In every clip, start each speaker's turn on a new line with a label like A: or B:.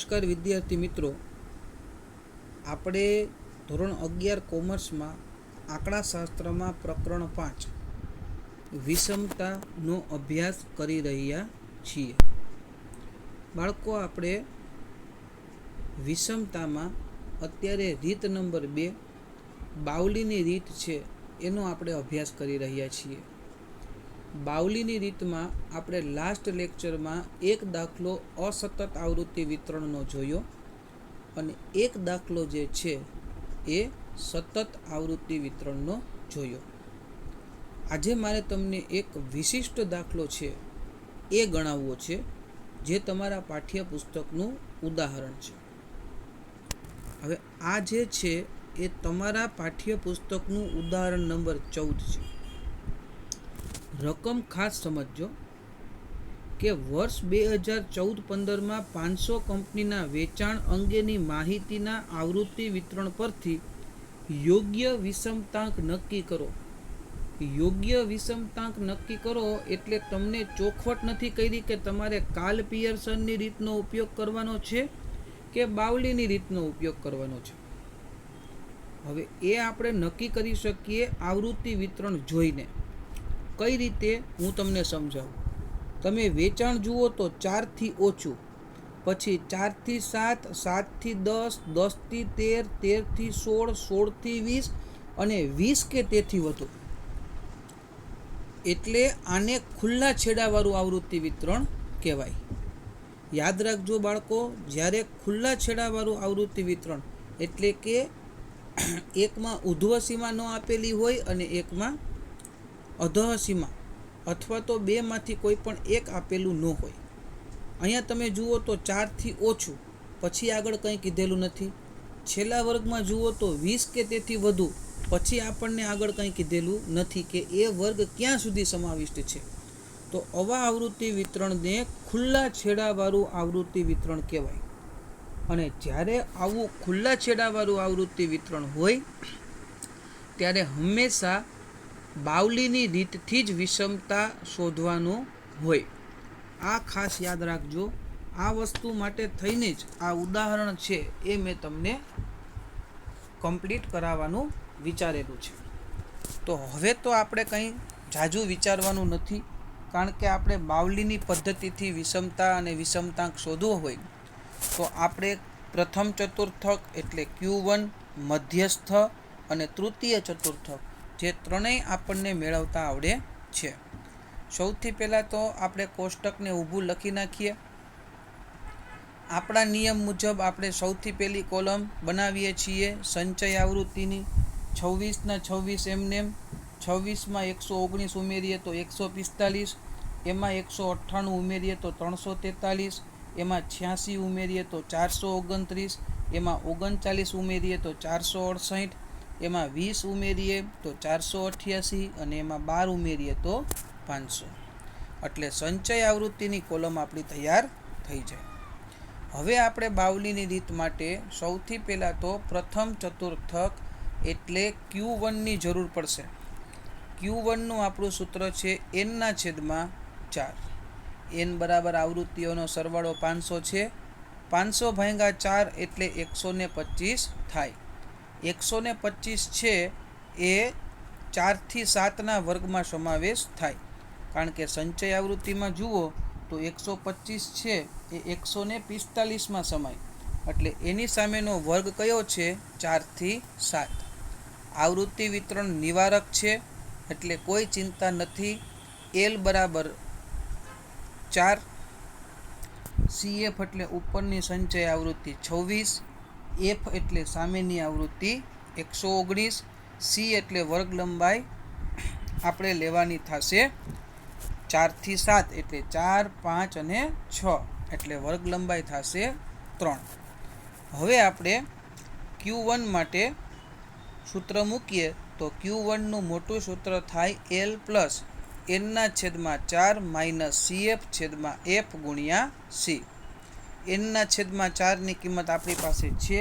A: નમસ્કાર વિદ્યાર્થી મિત્રો, આપણે ધોરણ 11 કોમર્સમાં આંકડાશાસ્ત્રમાં પ્રકરણ 5 વિષમતાનો અભ્યાસ કરી રહ્યા છીએ. બાળકો, આપણે વિષમતામાં અત્યારે રીત નંબર 2 બાવલીની રીત છે એનો આપણે અભ્યાસ કરી રહ્યા છીએ. બાવલીની રીતમાં આપણે લાસ્ટ લેક્ચરમાં એક દાખલો અસતત આવૃત્તિ વિતરણનો જોયો અને એક દાખલો જે છે એ સતત આવૃત્તિ વિતરણનો જોયો. આજે મારે તમને એક વિશિષ્ટ દાખલો છે એ ગણાવવો છે જે તમારા પાઠ્યપુસ્તકનું ઉદાહરણ છે. હવે આ જે છે એ તમારા પાઠ્યપુસ્તકનું ઉદાહરણ નંબર 14 છે. રકમ ખાસ સમજજો કે વર્ષ 2014-15માં 500 કંપનીના વેચાણ અંગેની માહિતીના આવૃત્તિ વિતરણ પરથી યોગ્ય વિષમતાંક નક્કી કરો. યોગ્ય વિષમતાંક નક્કી કરો એટલે તમને ચોખવટ નથી કરી કે તમારે કાર્લ પિયર્સનની રીતનો ઉપયોગ કરવાનો છે કે બાવલીની રીતનો ઉપયોગ કરવાનો છે. હવે એ આપણે નક્કી કરી શકીએ આવૃત્તિ વિતરણ જોઈને. કઈ રીતે હું તમને સમજાવું. તમે વેચાણ જુઓ તો 4 થી ઓછું, પછી 4 થી 7, 7 થી 10, 10 થી 13, 13 થી 16, 16 થી 20 અને 20 કે તેથી વધુ. એટલે આને ખુલ્લા છેડાવાળું આવૃત્તિ વિતરણ કહેવાય. યાદ રાખજો બાળકો, જ્યારે ખુલ્લા છેડાવાળું આવૃત્તિ વિતરણ એટલે કે એકમાં ઉર્ધ્વ સીમા ન આપેલી હોય અને એકમાં અધઃ સીમા અથવા તો બેમાંથી કોઈ પણ એક આપેલું ન હોય. અહીંયા તમે જુઓ તો 4 થી ઓછું, પછી આગળ કંઈ કીધેલું નથી. છેલ્લા વર્ગમાં જુઓ તો 20 કે તેથી વધુ, પછી આપણને આગળ કંઈ કીધેલું નથી કે એ વર્ગ ક્યાં સુધી સમાવિષ્ટ છે. તો આવા આવૃત્તિ વિતરણને ખુલ્લા છેડાવાળું આવૃત્તિ વિતરણ કહેવાય. અને જ્યારે આવું ખુલ્લા છેડાવાળું આવૃત્તિ વિતરણ હોય ત્યારે હંમેશા બાવલીની રીતથી જ વિષમતા શોધવાનું હોય. આ ખાસ યાદ રાખજો. આ વસ્તુ માટે થઈને જ આ ઉદાહરણ છે એ મેં તમને કમ્પ્લીટ કરાવવાનું વિચારેલું છે. તો હવે તો આપણે કંઈ ઝાઝું વિચારવાનું નથી, કારણ કે આપણે બાવલીની પદ્ધતિથી વિષમતા અને વિષમતાંક શોધવો હોય તો આપણે પ્રથમ ચતુર્થક એટલે Q1, મધ્યસ્થ અને તૃતીય ચતુર્થક જે ત્રણેય આપણને મેળવતા આવડે છે. સૌથી પહેલાં તો આપણે કોષ્ટકને ઊભું લખી નાખીએ. આપણા નિયમ મુજબ આપણે સૌથી પહેલી કોલમ બનાવીએ છીએ સંચય આવૃત્તિની. 26 ના 26 એમનેમ, 26માં 119 ઉમેરીએ તો 145, એમાં 198 ઉમેરીએ તો 343, એમાં 86 ઉમેરીએ તો 429, એમાં 39 ઉમેરીએ તો 468, એમાં 20 ઉમેરીએ તો 488 અને એમાં 12 ઉમેરીએ તો 500. એટલે સંચય આવૃત્તિની કોલમ આપણી તૈયાર થઈ જાય. હવે આપણે બાવલીની રીત માટે સૌથી પહેલાં તો પ્રથમ ચતુર્થક એટલે Q1ની જરૂર પડશે. Q1નું આપણું સૂત્ર છે n/4. n બરાબર આવૃત્તિઓનો સરવાળો 500 છે. 500 ભાગ્યા 4 એટલે 125 થાય. 125 છે એ 4 થી 7ના વર્ગમાં સમાવેશ થાય, કારણ કે સંચય આવૃત્તિમાં જુઓ તો 125 છે એ 145માં સમાય. એટલે એની સામેનો વર્ગ કયો છે? 4 થી 7. આવૃત્તિ વિતરણ નિવારક છે એટલે કોઈ ચિંતા નથી. L બરાબર 4, CF એટલે ઉપરની સંચય આવૃત્તિ 26, F એટલે સામેની આવૃત્તિ 119, C એટલે વર્ગ લંબાઈ આપણે લેવાની થશે 4 થી 7 એટલે 4, 5 અને 6 એટલે વર્ગ લંબાઈ થશે 3. હવે આપણે Q1 માટે સૂત્ર મૂકીએ તો Q1નું મોટું સૂત્ર થાય L plus n/4 minus CF/F ગુણ્યા C. n/4ની કિંમત આપણી પાસે છે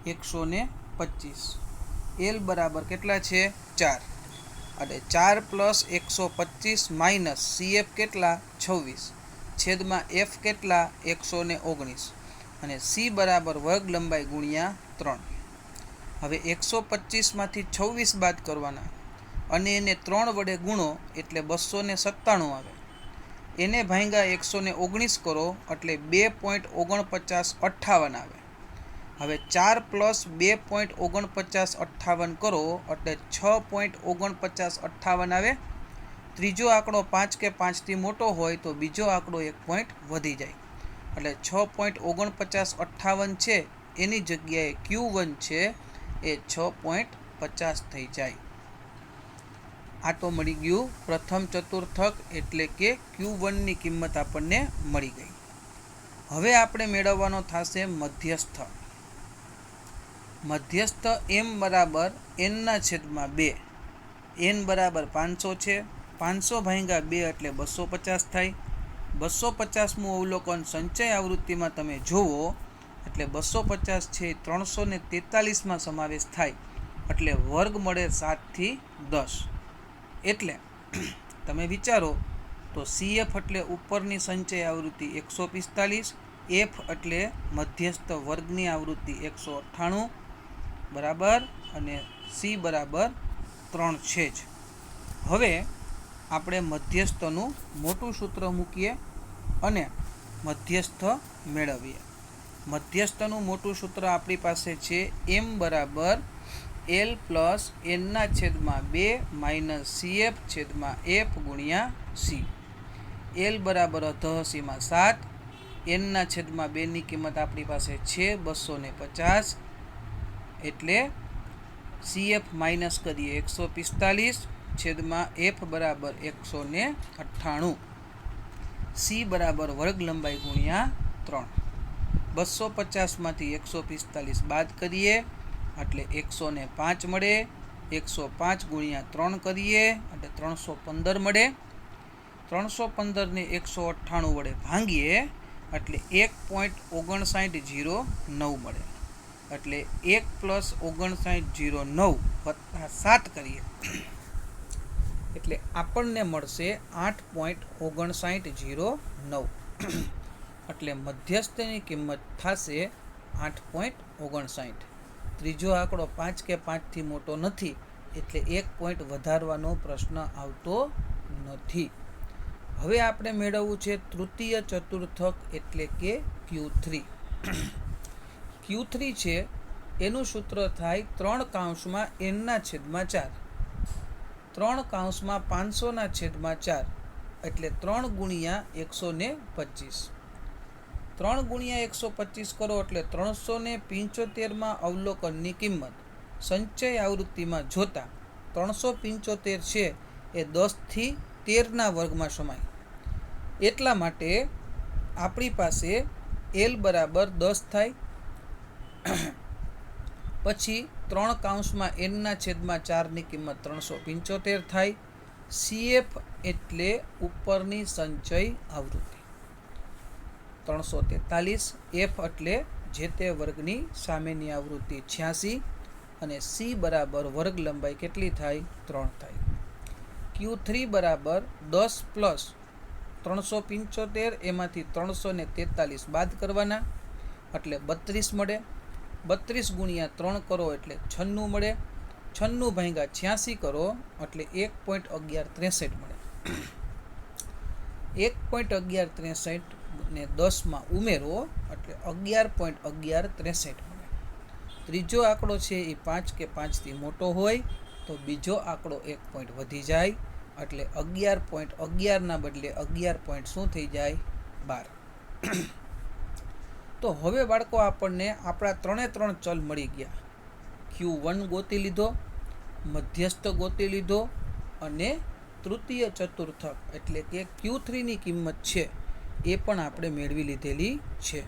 A: 125. L બરાબર કેટલા છે? 4. અને 4 પ્લસ 125 માઇનસ CF કેટલા? 26 છેદમાં F કેટલા? 119. અને સી બરાબર વર્ગ લંબાઈ ગુણ્યા 3. હવે 125માંથી 26 બાદ કરવાના અને એને 3 વડે ગુણો એટલે 297 આવે. એને ભાંગ્યા 119 કરો એટલે 2.4958 આવે. હવે 4 પ્લસ 2.4958 કરો એટલે 6.4958 આવે. ત્રીજો આંકડો 5 કે 5થી મોટો હોય તો બીજો આંકડો 1 પોઈન્ટ વધી જાય. એટલે 6.4958 છે એની જગ્યાએ Q1 છે એ 6.50 થઈ જાય. આ તો મળી ગયું પ્રથમ ચતુર્થક એટલે કે Q1ની કિંમત આપણને મળી ગઈ. હવે આપણે મેળવવાનો થશે મધ્યસ્થ. મધ્યસ્થ m બરાબર n/2. n બરાબર 500 છે. 500 ભાગ્યા 2 એટલે 250 થાય. 250મું અવલોકન સંચય આવૃત્તિમાં તમે જુઓ એટલે 250 છે 343માં સમાવેશ થાય એટલે વર્ગ મળે 7 થી 10. એટલે તમે વિચારો તો CF એટલે ઉપરની સંચય આવૃત્તિ 145, F એટલે મધ્યસ્થ વર્ગની આવૃત્તિ 198 બરાબર અને C બરાબર 3 છે જ. હવે આપણે મધ્યસ્થનું મોટું સૂત્ર મૂકીએ અને મધ્યસ્થ મેળવીએ. મધ્યસ્થનું મોટું સૂત્ર આપણી પાસે છે m બરાબર L plus n/2 minus CF/F ગુણ્યા C. L બરાબર 88/7, n/2ની કિંમત આપણી પાસે છે 250 એટલે CF માઇનસ કરીએ 145/F બરાબર 198. C બરાબર વર્ગ લંબાઈ ગુણ્યા 3. 250માંથી 145 બાદ કરીએ એટલે 105 મળે. 105 ગુણ્યા 3 કરીએ એટલે 315 મળે. 315ને 198 વડે ભાંગીએ એટલે 1.5909 મળે. એટલે 1 પ્લસ 5909 વત્તા 7 કરીએ એટલે આપણને મળશે 8.5909. એટલે મધ્યસ્થની કિંમત થશે 8.59. ત્રીજો આંકડો 5 કે 5થી મોટો નથી એટલે 1 પોઈન્ટ વધારવાનો પ્રશ્ન આવતો નથી. હવે આપણે મેળવવું છે તૃતીય ચતુર્થક એટલે કે Q3. Q3 છે એનું સૂત્ર થાય 3/n/4. 3/500/4 એટલે 3 ગુણ્યા 125. 3 ગુણ્યા 125 કરો એટલે 375માં અવલોકનની કિંમત સંચય આવૃત્તિમાં જોતા 375 છે એ 10થી 13ના વર્ગમાં સમાય. એટલા માટે આપણી પાસે L બરાબર 10 થાય. પછી 3/n/4ની કિંમત 375 થાય. CF એટલે ઉપરની સંચય આવૃત્તિ 343, F એટલે જે તે વર્ગની સામેની આવૃત્તિ 86 અને C બરાબર વર્ગ લંબાઈ કેટલી થાય 3 થાય. Q3 બરાબર 10 પ્લસ 375 એમાંથી 343 બાદ કરવાના એટલે 32 મળે. 32 ગુણ્યા 3 કરો એટલે 96 મળે. 96 ભાગ્યા 86 કરો એટલે 1.1163 મળે. 1.1163 ને 10માં ઉમેરો એટલે 11.1163 મળે. ત્રીજો આંકડો છે એ 5 કે 5થી મોટો હોય તો બીજો આંકડો 1 પોઈન્ટ વધી જાય એટલે 11.11ના બદલે 11 પોઈન્ટ શું થઈ જાય 12. તો હવે બાળકો આપણને આપણા 3 ચલ મળી ગયા. Q1 ગોતી લીધો, મધ્યસ્થ ગોતી લીધો અને તૃતીય ચતુર્થક એટલે કે Q3ની કિંમત છે એ પણ આપણે મેળવી લીધેલી છે.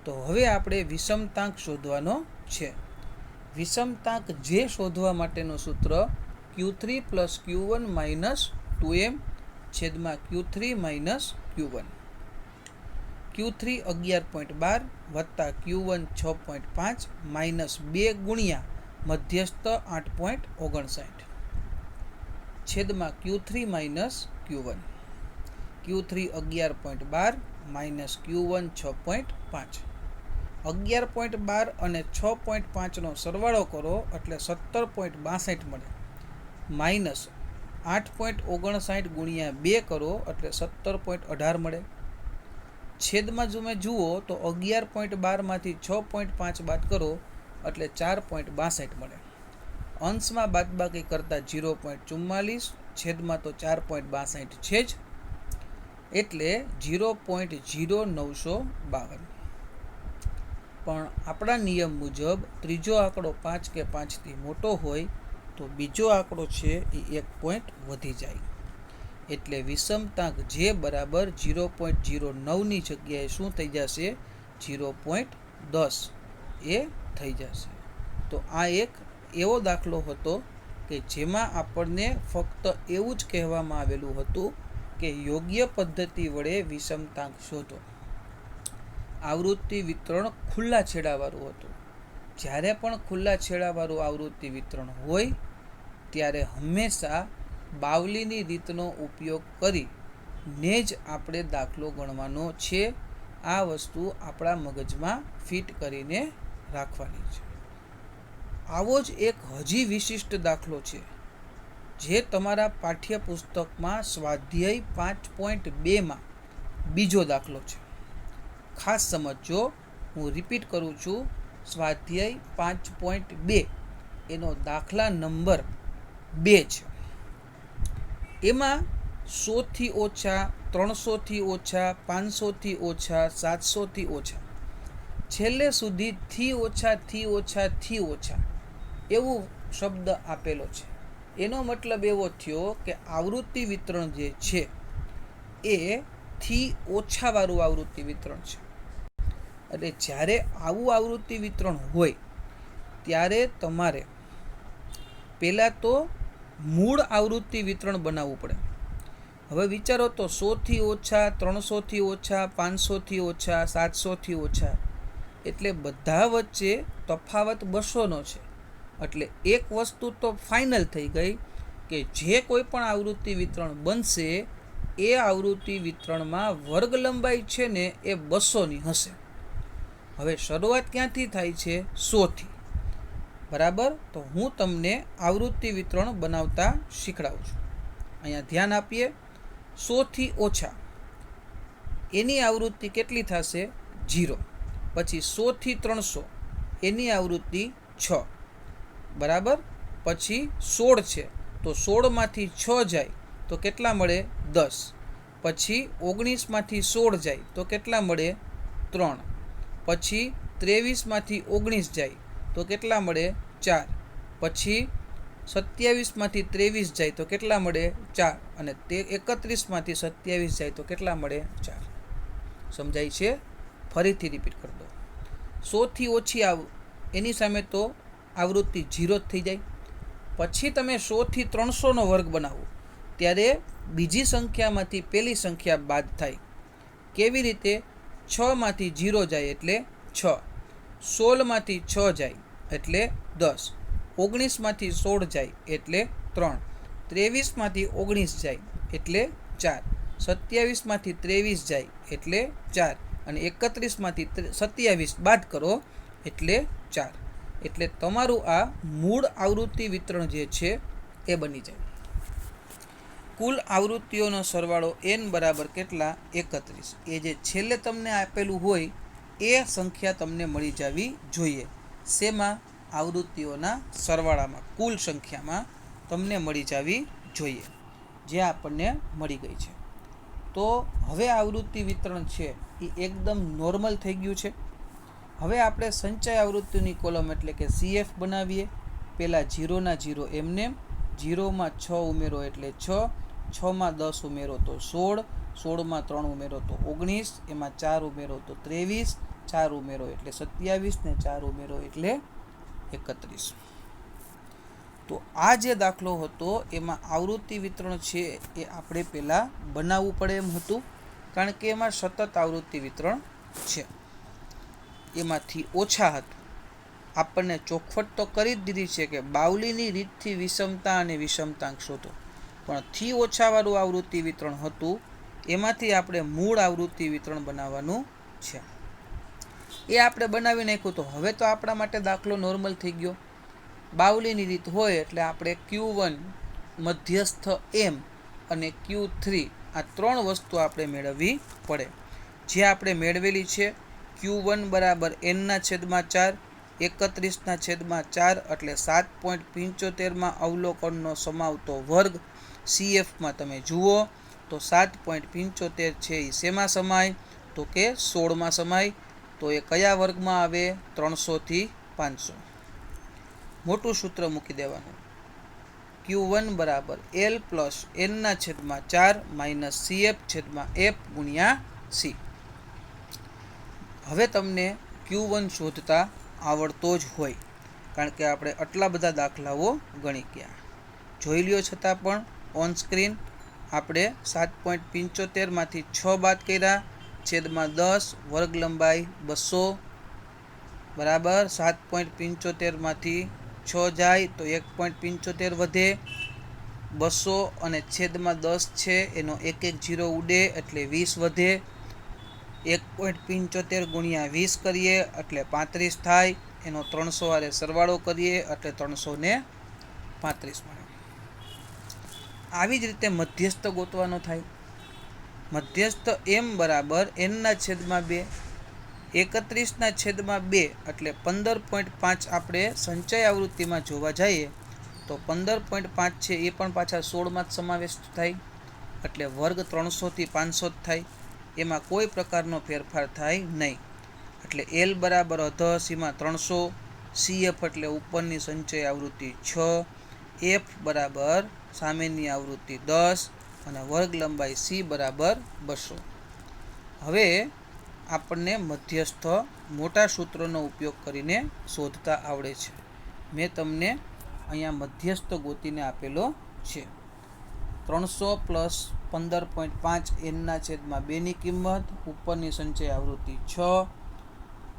A: તો હવે આપણે વિષમતાંક શોધવાનો છે. વિષમતાંક જે શોધવા માટેનું સૂત્ર Q3 plus Q1 minus 2m છેદમાં Q3 માઇનસ Q1. Q3 11.12 વત્તા Q1 6.5 માઇનસ 2 ગુણ્યા મધ્યસ્થ 8.59 છેદમાં Q3 minus Q1. Q3 11.12 minus Q1 6.5 11.12 અને 6.5નો સરવાળો કરો એટલે 17.62 મળે, માઇનસ 8.59 ગુણ્યા 2 કરો એટલે 17.18 મળે. છેદમાં જો તમે જુઓ તો 11.12માંથી 6.5 બાદ કરો એટલે 4.62 મળે. અંશમાં બાદબાકી કરતાં 0.44, છેદમાં તો 4.62 છે જ, એટલે 0.0952. પણ આપણા નિયમ મુજબ ત્રીજો આંકડો 5 કે 5થી મોટો હોય તો બીજો આંકડો છે એ 1 પોઈન્ટ વધી જાય. એટલે વિષમતાંક જે બરાબર 0.09ની જગ્યાએ શું થઈ જશે? 0.10 એ થઈ જશે. તો આ એક એવો દાખલો હતો કે જેમાં આપણને ફક્ત એવું જ કહેવામાં આવેલું હતું કે યોગ્ય પદ્ધતિ વડે વિષમતાંક શોધો. આવૃત્તિ વિતરણ ખુલ્લા છેડાવાળું હતું. જ્યારે પણ ખુલ્લા છેડાવાળું આવૃત્તિ વિતરણ હોય ત્યારે હંમેશા બાવલીની રીતનો ઉપયોગ કરીને જ આપણે દાખલો ગણવાનો છે. આ વસ્તુ આપણા મગજમાં ફિટ કરીને રાખવાની છે. આવો જ એક હજી વિશિષ્ટ દાખલો છે જે તમારા પાઠ્યપુસ્તકમાં સ્વાધ્યાય 5.2માં બીજો દાખલો છે. ખાસ સમજો, હું રિપીટ કરું છું, સ્વાધ્યાય 5.2 એનો દાખલા નંબર 2 છે. એમાં 100થી ઓછા, 300થી ઓછા, 500થી ઓછા, 700થી ઓછા, છેલ્લે સુધી થી ઓછા થી ઓછા થી ઓછા એવું શબ્દ આપેલો છે. એનો મતલબ એવો થયો કે આવૃત્તિ વિતરણ જે છે એ થી ઓછાવાળું આવૃત્તિ વિતરણ છે. એટલે જ્યારે આવું આવૃત્તિ વિતરણ હોય ત્યારે તમારે પહેલાં તો મૂળ આવૃત્તિ વિતરણ બનાવવું પડે. હવે વિચારો તો 100થી ઓછા, 300થી ઓછા, 500થી ઓછા, 700થી ઓછા, એટલે બધા વચ્ચે તફાવત 200નો છે. એટલે એક વસ્તુ તો ફાઇનલ થઈ ગઈ કે જે કોઈ પણ આવૃત્તિ વિતરણ બનશે એ આવૃત્તિ વિતરણમાં વર્ગ લંબાઈ છે ને એ 200ની હશે. હવે શરૂઆત ક્યાંથી થાય છે? 100થી. બરાબર? તો હું તમને આવૃત્તિ વિતરણ બનાવતા શીખડાવું છું. અહીંયા ધ્યાન આપીએ. 100થી ઓછા એની આવૃત્તિ કેટલી થશે? 0. પછી 100થી 300 એની આવૃત્તિ 6. બરાબર? પછી 16 છે તો 16માંથી 6 જાય તો કેટલા મળે? 10. પછી 19માંથી 16 જાય તો કેટલા મળે? 3. પછી 23માંથી 19 જાય તો કેટલા મળે? 4. પછી 27માંથી 23 જાય તો કેટલા મળે? 4. અને 31માંથી 27 જાય તો કેટલા મળે? 4. સમજાય છે? ફરીથી રિપીટ કરી દો. 100થી ઓછી એની સામે તો આવૃત્તિ 0 જ થઈ જાય. પછી તમે 100થી 300નો વર્ગ બનાવો ત્યારે બીજી સંખ્યામાંથી પહેલી સંખ્યા બાદ થાય. કેવી રીતે? 6માંથી 0 જાય એટલે 6, 16માંથી 6 જાય એટલે 10, 19માંથી 16 જાય એટલે 3, 23માંથી 19 જાય એટલે 4, 27માંથી 23 જાય એટલે 4 અને 31માંથી 27 બાદ કરો એટલે 4. એટલે તમારું આ મૂળ આવૃત્તિ વિતરણ જે છે એ બની જાય. કુલ આવૃત્તિઓનો સરવાળો n બરાબર કેટલા? 31. એ જે છેલ્લે તમને આપેલું હોય એ સંખ્યા તમને મળી જવી જોઈએ. શેમાં? આવૃત્તિઓના સરવાળામાં, કુલ સંખ્યામાં તમને મળી જવી જોઈએ, જે આપણને મળી ગઈ છે. તો હવે આવૃત્તિ વિતરણ છે એ એકદમ નોર્મલ થઈ ગયું છે. હવે આપણે સંચય આવૃત્તિની કોલમ એટલે કે CF બનાવીએ. પહેલાં 0ના 0 એમને, 0માં 6 ઉમેરો એટલે 6, 6માં 10 ઉમેરો તો 16, 16માં 3 ઉમેરો તો 19, એમાં 4 ઉમેરો તો 23, 4 ઉમેરો એટલે 27 ને 4 ઉમેરો એટલે 31. તો આ જે દાખલો હતો એમાં આવૃત્તિ વિતરણ છે એ આપણે પહેલાં બનાવવું પડે એમ હતું, કારણ કે એમાં સતત આવૃત્તિ વિતરણ છે. એમાંથી ઓછા હતું. આપણને ચોખવટ તો કરી જ દીધી છે કે બાવલીની રીતથી વિષમતા અને વિષમતાંક શોધો, પણ થી ઓછાવાળું આવૃત્તિ વિતરણ હતું એમાંથી આપણે મૂળ આવૃત્તિ વિતરણ બનાવવાનું છે. એ આપણે બનાવી નાખ્યું. તો હવે તો આપણા માટે દાખલો નોર્મલ થઈ ગયો. બાવલીની રીત હોય એટલે આપણે Q1 મધ્યસ્થ M અને Q3 આ 3 વસ્તુ આપણે મેળવવી પડે. જે આપણે મેળવેલી છે Q1 બરાબર n/4 31/4 એટલે 7.75 અવલોકનનો સમાવતો વર્ગ. CFમાં તમે જુઓ તો 7.75 છે એ શેમાં સમાય? તો કે 16માં સમાય. તો એ કયા વર્ગમાં આવે? 300 થી 500. મોટું સૂત્ર મૂકી દેવાનું. Q1 બરાબર L plus n/4 minus CF/F ગુણ્યા C. હવે તમને Q1 શોધતા આવડતો જ હોય, કારણ કે આપણે આટલા બધા દાખલાઓ ગણી ગયા. જોઈ લ્યો છતાં પણ ઓન સ્ક્રીન આપણે 7.75 માંથી 6 બાદ કર્યા, છેદમાં 10, વર્ગ લંબાઈ 200 બરાબર 7.75 માંથી 6 જાય તો 1.75 વધે, 200 અને છેદમાં 10 છે એનો 1 0 ઉડે એટલે 20 વધે. 1.75 ગુણ્યા 20 કરીએ એટલે 35 થાય. એનો 300 વારે સરવાળો કરીએ એટલે 335 મળે. આવી જ રીતે મધ્યસ્થ ગોતવાનો થાય. મધ્યસ્થ M બરાબર n/2 31/2 એટલે 15.5. આપણે સંચય આવૃત્તિમાં જોવા જઈએ તો 15.5 છે એ પણ પાછા 16માં જ સમાવેશ થાય, એટલે વર્ગ 300 થી 500 જ થાય. એમાં કોઈ પ્રકારનો ફેરફાર થાય નહીં. એટલે L બરાબર અધઃસીમા 300, CF એટલે ઉપરની સંચય આવૃત્તિ 6, F બરાબર સામેની આવૃત્તિ 10 અને વર્ગ લંબાઈ C બરાબર 200. હવે આપણને મધ્યસ્થ મોટા સૂત્રનો ઉપયોગ કરીને શોધતા આવડે છે. મેં તમને અહીંયા મધ્યસ્થ ગોતીને આપેલો છે. 300 પ્લસ 15.5 n/2 ની કિંમત, ઉપરની સંચય આવૃત્તિ 6,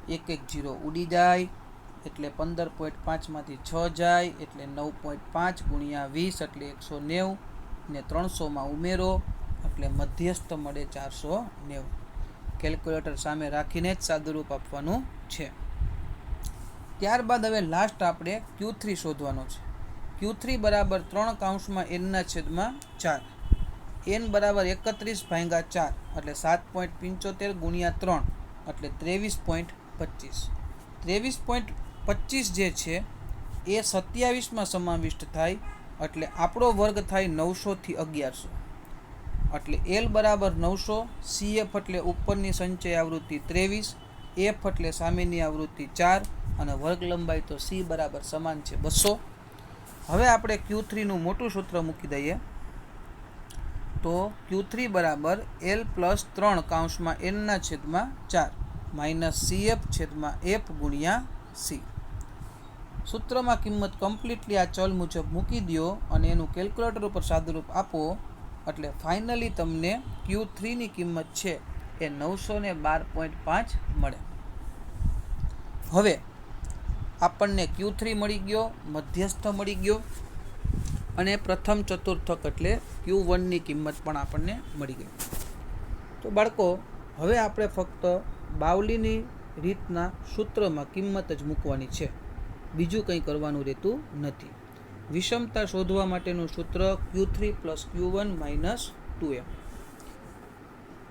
A: 1 0 ઉડી જાય એટલે 15.5 માંથી 6 જાય એટલે 9.5 ગુણ્યા 20 એટલે 190 ને 300માં ઉમેરો એટલે મધ્યસ્થ મળે 490. કેલ્ક્યુલેટર સામે રાખીને જ સાદુરૂપ આપવાનું છે. ત્યારબાદ હવે લાસ્ટ આપણે Q3 શોધવાનો છે. Q3 બરાબર 3/n/4, n બરાબર 31/4 એટલે 7.75 ગુણ્યા 3 એટલે 23.25. 23.25 જે છે એ 27માં સમાવિષ્ટ થાય એટલે આપણો વર્ગ થાય 900 થી 1100. એટલે L બરાબર 900, CF એટલે ઉપરની સંચય આવૃત્તિ 23, F એટલે સામેની આવૃત્તિ 4 અને વર્ગ લંબાઈ તો C બરાબર સમાન છે 200. હવે આપણે Q3 નું મોટું સૂત્ર મૂકી દઈએ તો Q3 બરાબર L plus 3/n/4 minus CF/F ગુણ્યા C. સૂત્રમાં કિંમત કમ્પ્લીટલી આ ચલ મુજબ મૂકી દો અને એનું કેલ્ક્યુલેટર ઉપર સાદુરૂપ આપો એટલે ફાઇનલી તમને Q3 ની કિંમત છે એ 912.5 મળે. હવે આપણને Q3 મળી ગયો, મધ્યસ્થ મળી ગયો અને પ્રથમ ચતુર્થક એટલે Q1 ની કિંમત પણ આપણને મળી ગઈ. તો બાળકો હવે આપણે ફક્ત બાવલીની રીતના સૂત્રમાં કિંમત જ મૂકવાની છે, બીજું કંઈ કરવાનું રહેતું નથી. વિષમતા શોધવા માટેનું સૂત્ર Q3 plus Q1 minus 2M.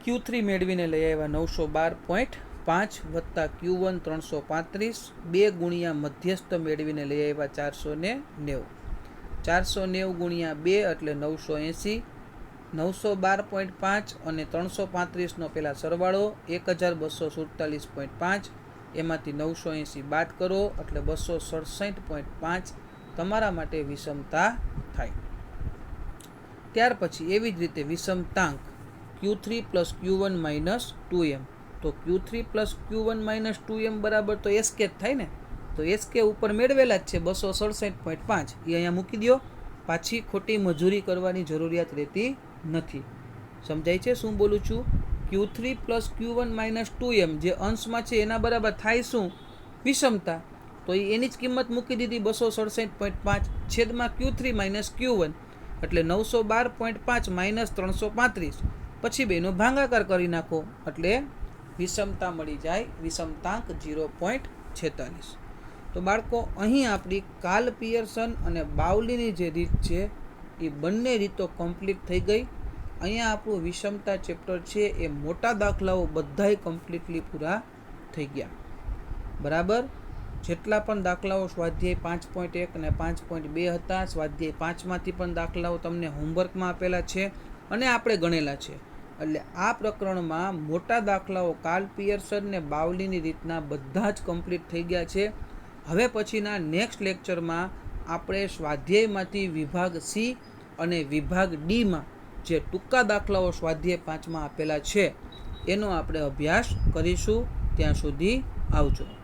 A: Q3 મેળવીને લઈ આવ્યા 912.5 વત્તા Q1 335, 2 ગુણ્યા મધ્યસ્થ મેળવીને લઈ આવ્યા 490. 490 ગુણ્યા 2 એટલે 980. 912.5 અને 335નો પહેલાં સરવાળો 1247.5, એમાંથી 980 બાદ કરો એટલે 267.5 તમારા માટે વિષમતા થાય. ત્યાર પછી એવી જ રીતે વિષમતાંક Q3 plus Q1 minus 2M. તો Q3 plus Q1 minus 2M બરાબર તો SK જ થાય ને. તો SK ઉપર મેળવેલા જ છે 267.5, એ અહીંયા મૂકી દો. પાછી ખોટી મજૂરી કરવાની જરૂરિયાત રહેતી નથી. સમજાય છે શું બોલું છું? Q3 plus Q1 minus 2M જે અંશમાં છે એના બરાબર થાય શું? વિષમતા. તો એની જ કિંમત મૂકી દીધી 267.5 છેદમાં Q3 માઇનસ Q1 એટલે 912.5 માઇનસ 335. પછી બેનો ભાગાકાર કરી નાખો એટલે વિષમતા મળી જાય, વિષમતાંક 0.46. તો બાળકો અહીં આપણી કાર્લ પિયર્સન અને બાઉલીની જે રીત છે એ બંને રીતો કમ્પ્લીટ થઈ ગઈ. અહીંયા આપણું વિષમતા ચેપ્ટર છે એ મોટા દાખલાઓ બધાય કમ્પ્લીટલી પૂરા થઈ ગયા. બરાબર. જેટલા પણ દાખલાઓ સ્વાધ્યાય 5.1 અને 5.2 હતા, સ્વાધ્યાય 5માંથી પણ દાખલાઓ તમને હોમવર્કમાં આપેલા છે અને આપણે ગણેલા છે. એટલે આ પ્રકરણમાં મોટા દાખલાઓ કાર્લ પિયર્સન ને બાઉલીની રીતના બધા જ કમ્પ્લીટ થઈ ગયા છે. હવે પછીના નેક્સ્ટ લેક્ચરમાં આપણે સ્વાધ્યાયમાંથી વિભાગ સી અને વિભાગ ડીમાં જે ટૂંકા દાખલાઓ સ્વાધ્યાય 5માં આપેલા છે એનો આપણે અભ્યાસ કરીશું. ત્યાં સુધી આવજો.